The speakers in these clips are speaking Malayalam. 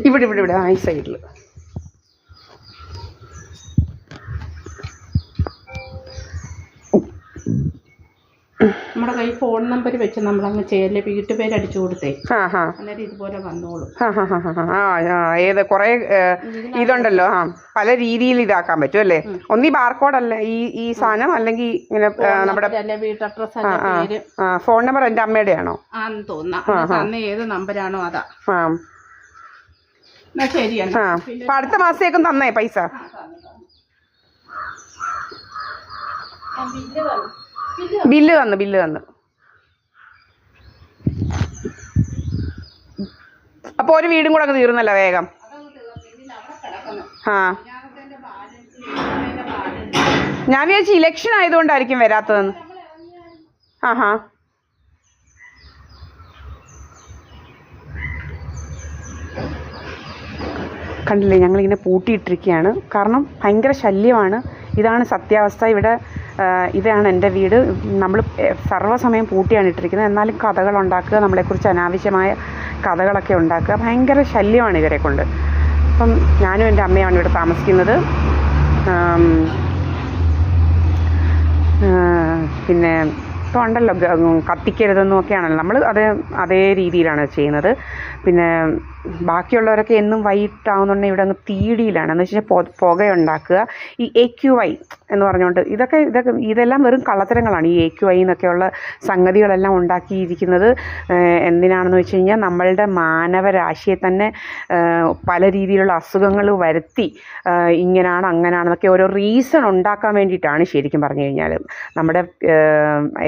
ഇവിടെ ഇവിടെ ഇവിടെ ഈ സൈഡിൽ. നമ്മുടെ കയ്യിൽ ഫോൺ നമ്പർ വെച്ച് നമ്മളങ്ങ് ചെയ്യല്ലേ, വീട്ടുപേര് അടിച്ചു കൊടുത്തേ, അന്നേരം ഇതുപോലെ വന്നോളൂ. ഏത് കുറെ ഇതുണ്ടല്ലോ, പല രീതിയിൽ ഇതാക്കാൻ പറ്റും അല്ലേ. ഒന്നീ ബാർകോഡ് അല്ല ഈ സാധനം, അല്ലെങ്കിൽ ഇങ്ങനെ നമ്മുടെ ഫോൺ നമ്പർ എൻ്റെ അമ്മയുടെ ആണോ ആന്ന് തോന്നുന്നു, ഏത് നമ്പരാണോ അതാ. ശരിയാണ്. അപ്പൊ അടുത്ത മാസത്തേക്കും തന്നേ പൈസ. ബില്ല് തന്നു. അപ്പൊ ഒരു വീടും കൂടെ അങ്ങ് തീർന്നല്ലോ വേഗം. ഞാൻ വിചാരിച്ചു ഇലക്ഷൻ ആയതുകൊണ്ടായിരിക്കും വരാത്തതെന്ന്. കണ്ടില്ലേ, ഞങ്ങളിങ്ങനെ പൂട്ടിയിട്ടിരിക്കുകയാണ്. കാരണം ഭയങ്കര ശല്യമാണ്. ഇതാണ് സത്യാവസ്ഥ. ഇവിടെ ഇതാണ് എൻ്റെ വീട്. നമ്മൾ സർവ്വസമയം പൂട്ടിയാണ് ഇട്ടിരിക്കുന്നത്. എന്നാലും കഥകൾ ഉണ്ടാക്കുക, നമ്മളെക്കുറിച്ച് അനാവശ്യമായ കഥകളൊക്കെ ഉണ്ടാക്കുക. ഭയങ്കര ശല്യമാണ് ഇവരെ കൊണ്ട്. അപ്പം ഞാനും എൻ്റെ അമ്മയാണ് ഇവിടെ താമസിക്കുന്നത്. പിന്നെ ഇപ്പോൾ ഉണ്ടല്ലോ കത്തിക്കരുതെന്നൊക്കെയാണല്ലോ, നമ്മൾ അതേ രീതിയിലാണ് ചെയ്യുന്നത്. പിന്നെ ബാക്കിയുള്ളവരൊക്കെ എന്നും വൈകിട്ടാവുന്നുണ്ടെങ്കിൽ ഇവിടെ അങ്ങ് തീടിയിലാണ്. എന്ന് വെച്ചാൽ പുകയുണ്ടാക്കുക. ഈ AQI എന്ന് പറഞ്ഞുകൊണ്ട് ഇതെല്ലാം വെറും കള്ളത്തരങ്ങളാണ്. ഈ AQI എന്നൊക്കെയുള്ള സംഗതികളെല്ലാം ഉണ്ടാക്കിയിരിക്കുന്നത് എന്തിനാണെന്ന് വെച്ച് കഴിഞ്ഞാൽ നമ്മളുടെ മാനവരാശിയെ തന്നെ പല രീതിയിലുള്ള അസുഖങ്ങൾ വരുത്തി ഇങ്ങനെയാണ് അങ്ങനെയാണെന്നൊക്കെ ഓരോ റീസൺ ഉണ്ടാക്കാൻ വേണ്ടിയിട്ടാണ് ശരിക്കും പറഞ്ഞു കഴിഞ്ഞാൽ. നമ്മുടെ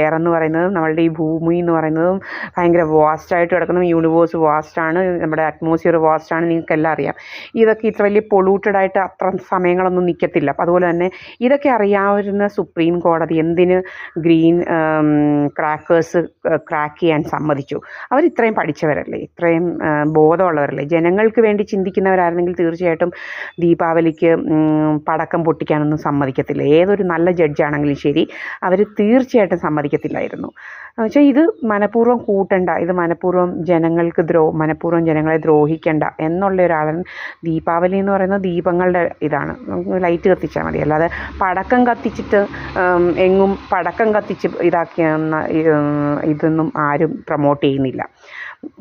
എയർ എന്ന് പറയുന്നതും നമ്മളുടെ ഈ ഭൂമി എന്ന് പറയുന്നതും ഭയങ്കര വാസ്റ്റായിട്ട് കിടക്കുന്നതും, യൂണിവേഴ്സ് വാസ്റ്റാണ്, നമ്മുടെ അറ്റ്മോസ്ഫിയർ വാസ്റ്റാണ്, നിങ്ങൾക്കെല്ലാം അറിയാം. ഇതൊക്കെ ഇത്ര വലിയ പൊള്യൂട്ടഡായിട്ട് അത്ര സമയങ്ങളൊന്നും നിൽക്കത്തില്ല. അപ്പം അതുപോലെ തന്നെ ഇതൊക്കെ അറിയാവുന്ന സുപ്രീം കോടതി എന്തിന് ഗ്രീൻ ക്രാക്കേഴ്സ് ക്രാക്ക് ചെയ്യാൻ സമ്മതിച്ചു? അവരിത്രയും പഠിച്ചവരല്ലേ, ഇത്രയും ബോധമുള്ളവരല്ലേ, ജനങ്ങൾക്ക് വേണ്ടി ചിന്തിക്കുന്നവരായിരുന്നെങ്കിൽ തീർച്ചയായിട്ടും ദീപാവലിക്ക് പടക്കം പൊട്ടിക്കാനൊന്നും സമ്മതിക്കത്തില്ല. ഏതൊരു നല്ല ജഡ്ജാണെങ്കിലും ശരി, അവർ തീർച്ചയായിട്ടും സമ്മതിക്കത്തില്ലായിരുന്നു. എന്നുവെച്ചാൽ ഇത് മനഃപൂർവ്വം കൂട്ടണ്ട, ഇത് മനഃപൂർവ്വം മനഃപൂർവ്വം ജനങ്ങളെ ദ്രോഹിക്കണ്ട എന്നുള്ള ഒരാളാണ്. ദീപാവലി എന്ന് പറയുന്നത് ദീപങ്ങളുടെ ഇതാണ്, ലൈറ്റ് കത്തിച്ചാൽ മതി. അല്ലാതെ പടക്കം കത്തിച്ചിട്ട് എങ്ങും പടക്കം കത്തിച്ച് ഇതൊന്നും ആരും പ്രൊമോട്ട് ചെയ്യുന്നില്ല.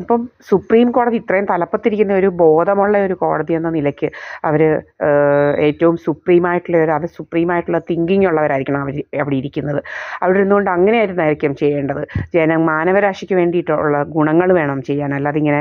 ഇപ്പം സുപ്രീം കോടതി ഇത്രയും തലപ്പത്തിരിക്കുന്ന ഒരു ബോധമുള്ള ഒരു കോടതി എന്ന നിലയ്ക്ക് അവർ ഏറ്റവും സുപ്രീമായിട്ടുള്ള തിങ്കിങ് ഉള്ളവരായിരിക്കണം അവിടെ ഇരിക്കുന്നത്. അവിടെ ഇരുന്നുകൊണ്ട് അങ്ങനെയായിരിക്കും ചെയ്യേണ്ടത്. മാനവരാശിക്ക് വേണ്ടിയിട്ടുള്ള ഗുണങ്ങൾ വേണം ചെയ്യാൻ, അല്ലാതെ ഇങ്ങനെ